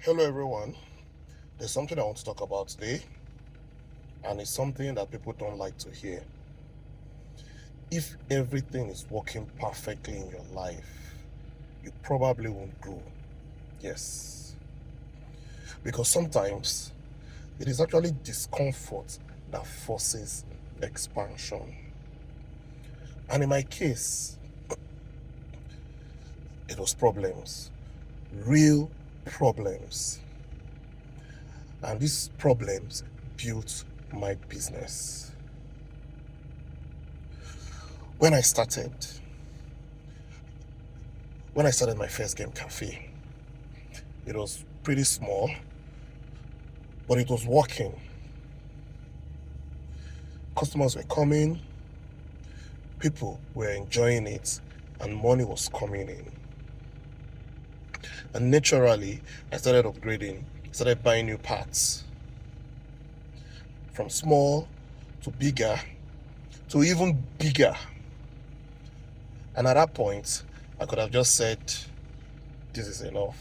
Hello, everyone. There's something I want to talk about today, and it's something that people don't like to hear. If everything is working perfectly in your life, you probably won't grow. Yes. Because sometimes it is actually discomfort that forces expansion. And in my case, it was problems, real problems. And these problems built my business. When I started my first game cafe, it was pretty small, but it was working. Customers were coming, people were enjoying it, and money was coming in. And naturally, I started upgrading, started buying new parts. From small to bigger to even bigger. And at that point, I could have just said, this is enough.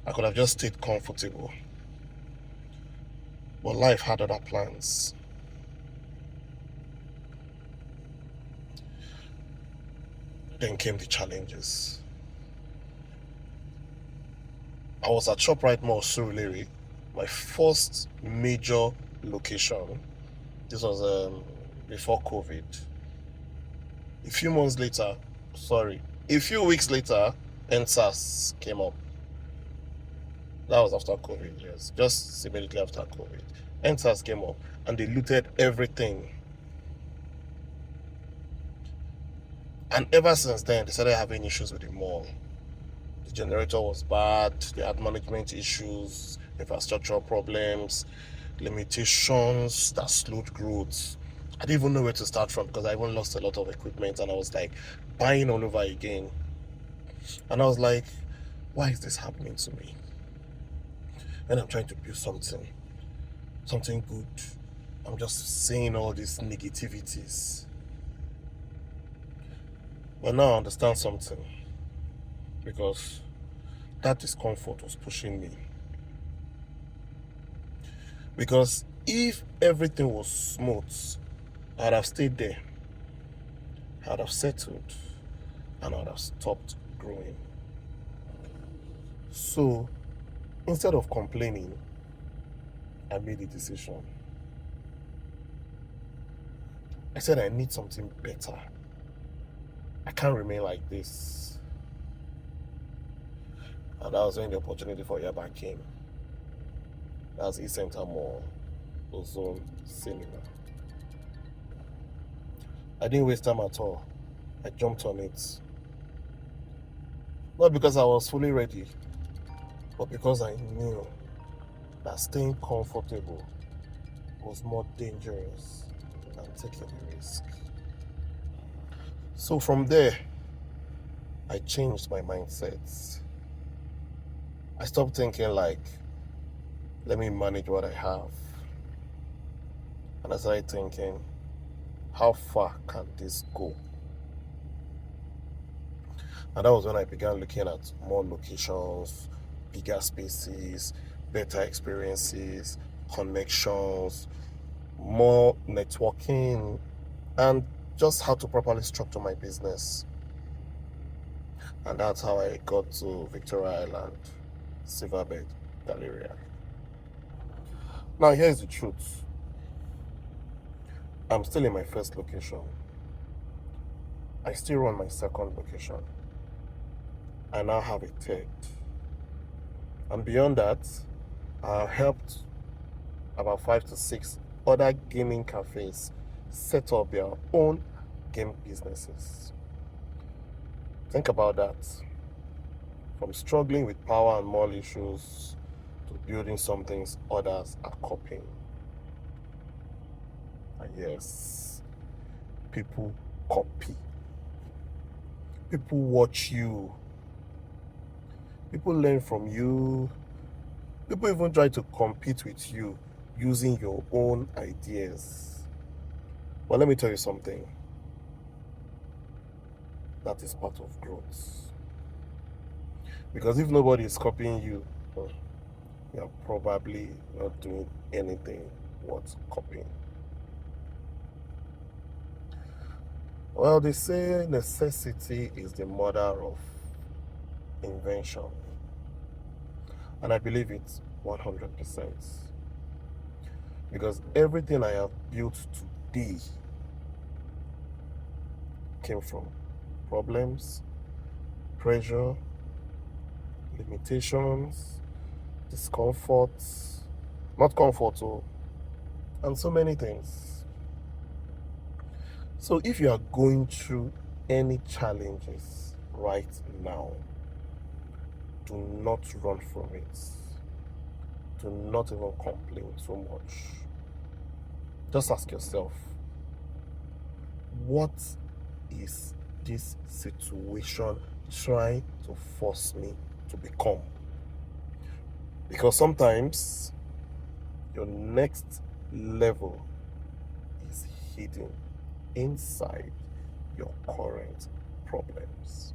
I could have just stayed comfortable. But life had other plans. Then came the challenges. I was at ShopRite Mall, Surulere, my first major location. This was before COVID. A few weeks later, NSAS came up. That was after COVID, yes, just immediately after COVID. NSAS came up and they looted everything. And ever since then, they started having issues with the mall. The generator was bad, they had management issues, infrastructural problems, limitations that slowed growth. I didn't even know where to start from because I even lost a lot of equipment and I was like buying all over again. And I was like, why is this happening to me? And I'm trying to build something good. I'm just saying all these negativities. But now I understand something, because that discomfort was pushing me. Because if everything was smooth, I'd have stayed there. I'd have settled and I'd have stopped growing. So instead of complaining, I made a decision. I said I need something better. I can't remain like this. And that was when the opportunity for Yaba came. That's E-Center Mall, Ozone Cinema. I didn't waste time at all. I jumped on it. Not because I was fully ready, but because I knew that staying comfortable was more dangerous than taking a risk. So from there, I changed my mindset. I stopped thinking like, let me manage what I have. And I started thinking, how far can this go? And that was when I began looking at more locations, bigger spaces, better experiences, connections, more networking, and just how to properly structure my business. And that's how I got to Victoria Island, Silverbed Galleria. Now here's the truth. I'm still in my first location. I still run my second location. I now have a third. And beyond that, I have helped about 5 to 6 other gaming cafes set up their own game businesses. Think about that. From struggling with power and mall issues to building some things others are copying. And yes, people copy. People watch you. People learn from you. People even try to compete with you using your own ideas. But let me tell you something. That is part of growth. Because if nobody is copying you, you're probably not doing anything worth copying. Well, they say necessity is the mother of invention, and I believe it 100%. Because everything I have built today came from problems, pressure, limitations, discomfort, not comfort, and so many things. So if you are going through any challenges right now, do not run from it. Do not even complain so much. Just ask yourself, what is this situation trying to force me to become? Because sometimes your next level is hidden inside your current problems.